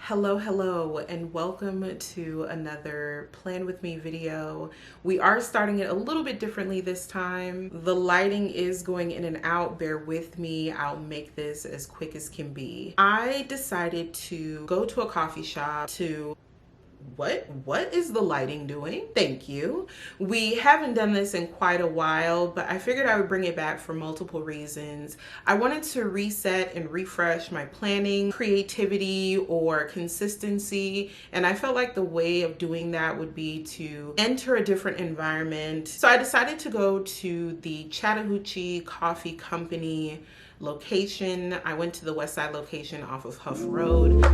Hello, and welcome to another Plan With Me video. We are starting it a little bit differently this time. The lighting is going in and out. Bear with me. I'll make this as quick as can be. I decided to go to a coffee shop to what is the lighting doing? Thank you. We haven't done this in quite a while, but I figured I would bring it back for multiple reasons. I wanted to reset and refresh my planning, creativity, or consistency, and I felt like the way of doing that would be to enter a different environment. So I decided to go to the Chattahoochee Coffee Company location. I went to the West Side location off of Huff Road.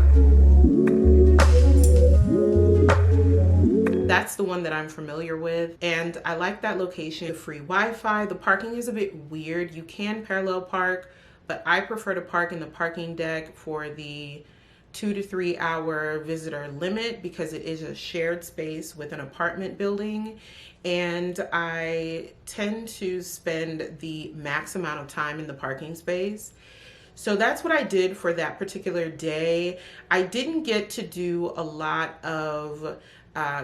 That's the one that I'm familiar with, and I like that location. Free Wi-Fi. The parking is a bit weird. You can parallel park, but I prefer to park in the parking deck for the 2 to 3 hour visitor limit because it is a shared space with an apartment building, and I tend to spend the max amount of time in the parking space. So that's what I did for that particular day. I didn't get to do a lot of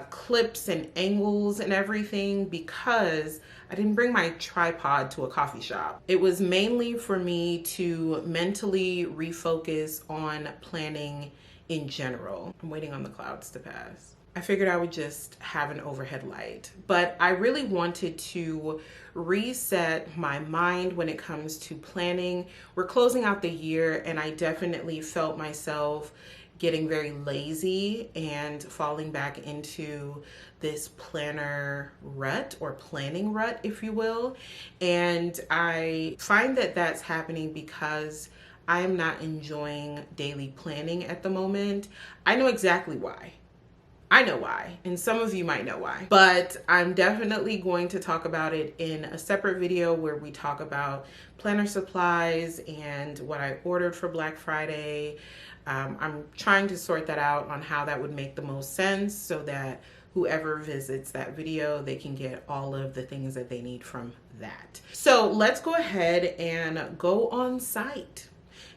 clips and angles and everything because I didn't bring my tripod to a coffee shop. It was mainly for me to mentally refocus on planning in general. I'm waiting on the clouds to pass. I figured I would just have an overhead light, but I really wanted to reset my mind when it comes to planning. We're closing out the year, and I definitely felt myself getting very lazy and falling back into this planner rut, or planning rut, if you will. And I find that that's happening because I am not enjoying daily planning at the moment. I know exactly why. I know why, and some of you might know why, but I'm definitely going to talk about it in a separate video where we talk about planner supplies and what I ordered for Black Friday. I'm trying to sort that out on how that would make the most sense so that whoever visits that video, they can get all of the things that they need from that. So let's go ahead and go on site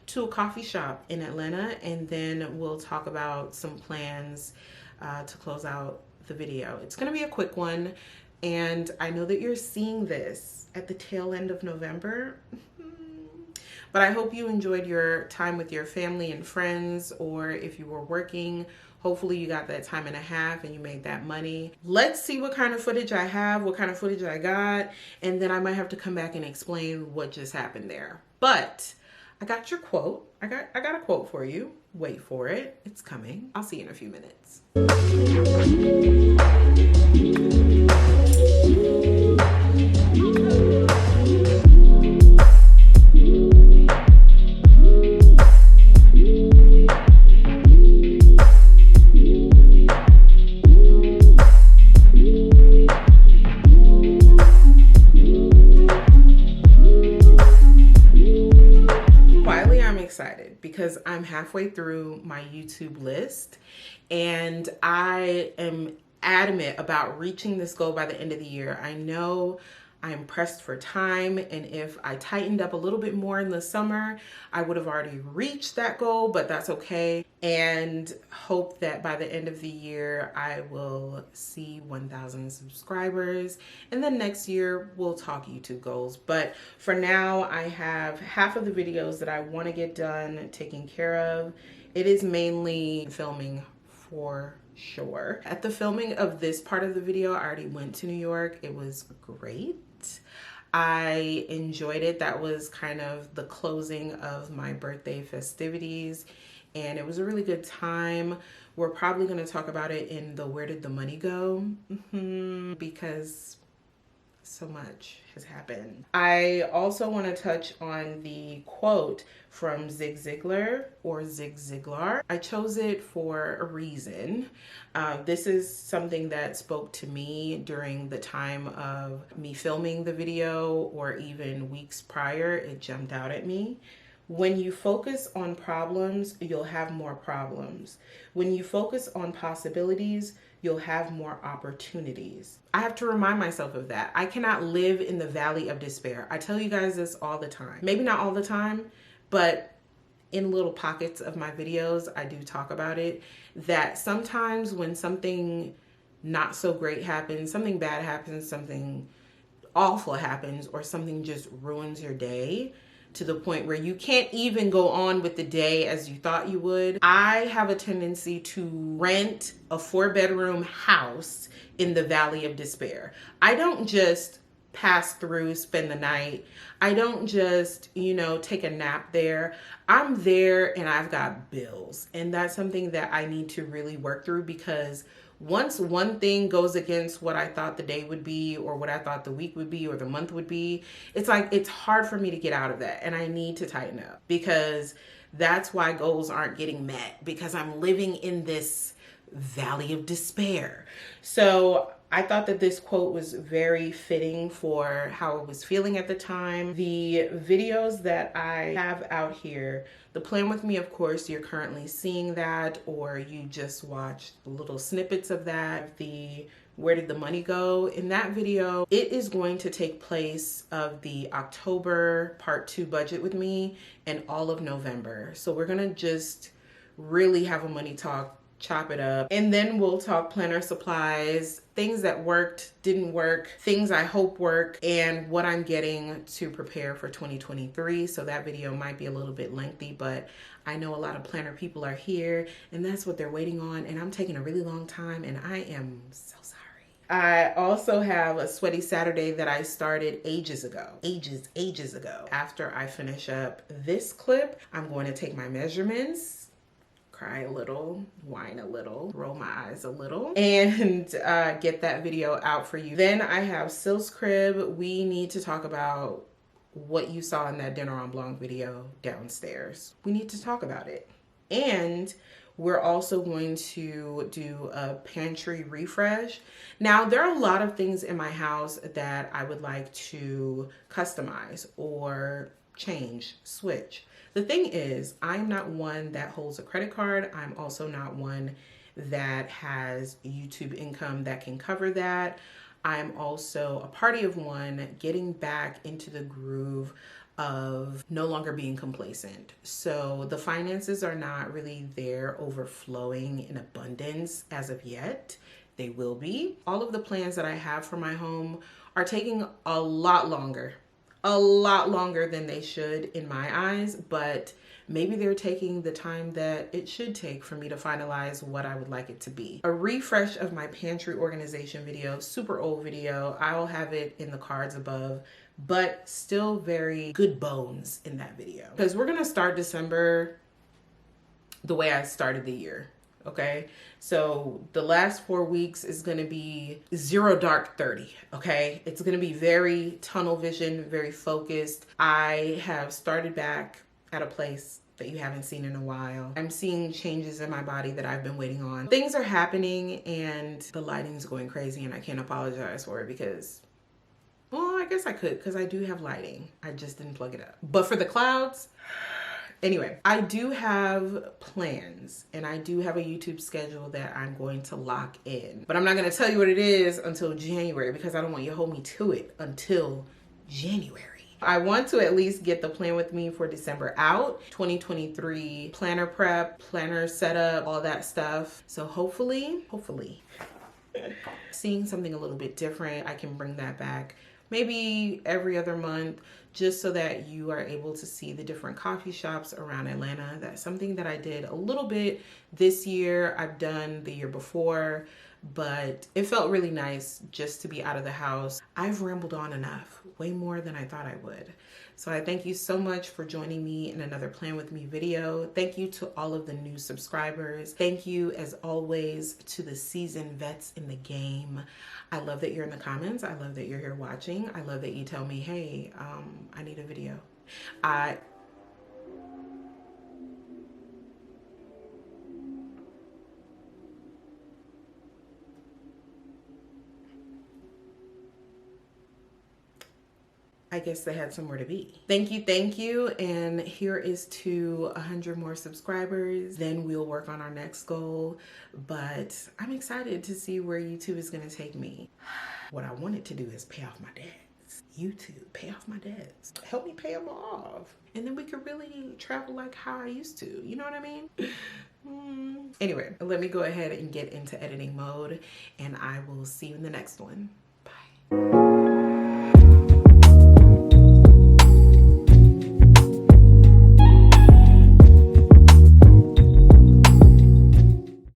to a coffee shop in Atlanta, and then we'll talk about some plans to close out the video. It's gonna be a quick one, and I know that you're seeing this at the tail end of November, but I hope you enjoyed your time with your family and friends, or if you were working, hopefully you got that time and a half and you made that money. Let's see what kind of footage I have, what kind of footage I got, and then I might have to come back and explain what just happened there. But I got your quote. I got a quote for you. Wait for it. It's coming. I'll see you in a few minutes. Because I'm halfway through my YouTube list, and I am adamant about reaching this goal by the end of the year. I know I'm pressed for time, and if I tightened up a little bit more in the summer, I would have already reached that goal, but that's okay. And hope that by the end of the year, I will see 1,000 subscribers. And then next year, we'll talk YouTube goals. But for now, I have half of the videos that I want to get done, taken care of. It is mainly filming for sure. At the filming of this part of the video, I already went to New York. It was great. I enjoyed it. That was kind of the closing of my birthday festivities, and it was a really good time. We're probably going to talk about it in the Where Did the Money Go? Because so much has happened. I also want to touch on the quote from Zig Ziglar, or Zig Ziglar. I chose it for a reason. This is something that spoke to me during the time of me filming the video, or even weeks prior. It jumped out at me. When you focus on problems, you'll have more problems. When you focus on possibilities, you'll have more opportunities. I have to remind myself of that. I cannot live in the valley of despair. I tell you guys this all the time. Maybe not all the time, but in little pockets of my videos, I do talk about it, that sometimes when something not so great happens, something bad happens, something awful happens, or something just ruins your day to the point where you can't even go on with the day as you thought you would, I have a tendency to rent a 4-bedroom house in the Valley of Despair. I don't just pass through, spend the night. I don't just, you know, take a nap there. I'm there and I've got bills. And that's something that I need to really work through, because once one thing goes against what I thought the day would be, or what I thought the week would be, or the month would be, it's like, it's hard for me to get out of that. And I need to tighten up, because that's why goals aren't getting met, because I'm living in this valley of despair. So I thought that this quote was very fitting for how I was feeling at the time. The videos that I have out here, the Plan With Me, of course, you're currently seeing that, or you just watched little snippets of that. The Where Did the Money Go? In that video, it is going to take place of the October part 2 budget with me and all of November. So we're gonna just really have a money talk, chop it up, and then we'll talk planner supplies, things that worked, didn't work, things I hope work, and what I'm getting to prepare for 2023. So that video might be a little bit lengthy, but I know a lot of planner people are here and that's what they're waiting on, and I'm taking a really long time and I am so sorry. I also have a Sweaty Saturday that I started ages ago. After I finish up this clip, I'm going to take my measurements, cry a little, whine a little, roll my eyes a little, and get that video out for you. Then I have SILL'S crib. We need to talk about what you saw in that Dinner on Blanc video downstairs. We need to talk about it. And we're also going to do a pantry refresh. Now, there are a lot of things in my house that I would like to customize or change, switch. The thing is, I'm not one that holds a credit card. I'm also not one that has YouTube income that can cover that. I'm also a party of one getting back into the groove of no longer being complacent. So the finances are not really there overflowing in abundance as of yet. They will be. All of the plans that I have for my home are taking a lot longer than they should in my eyes, but maybe they're taking the time that it should take for me to finalize what I would like it to be. A refresh of my pantry organization video, super old video. I'll have it in the cards above, but still very good bones in that video. Because we're gonna start December the way I started the year. Okay, so the last 4 weeks is going to be 0 dark 30. Okay, it's going to be very tunnel vision, very focused. I have started back at a place that you haven't seen in a while. I'm seeing changes in my body that I've been waiting on. Things are happening and the lighting's going crazy, and I can't apologize for it because, well, I guess I could, because I do have lighting. I just didn't plug it up. But for the clouds, anyway, I do have plans and I do have a YouTube schedule that I'm going to lock in, but I'm not going to tell you what it is until January, because I don't want you to hold me to it until January. I want to at least get the Plan With Me for December out, 2023 planner prep, planner setup, all that stuff. So hopefully, seeing something a little bit different, I can bring that back maybe every other month, just so that you are able to see the different coffee shops around Atlanta. That's something that I did a little bit this year. I've done the year before, but it felt really nice just to be out of the house. I've rambled on enough, way more than I thought I would. So I thank you so much for joining me in another Plan With Me video. Thank you to all of the new subscribers. Thank you, as always, to the seasoned vets in the game. I love that you're in the comments. I love that you're here watching. I love that you tell me, hey, I need a video. I guess they had somewhere to be. Thank you, and here is to 100 more subscribers. Then we'll work on our next goal, but I'm excited to see where YouTube is gonna take me. What I wanted to do is pay off my debts. YouTube, pay off my debts. Help me pay them off. And then we could really travel like how I used to. You know what I mean? Anyway, let me go ahead and get into editing mode, and I will see you in the next one. Bye.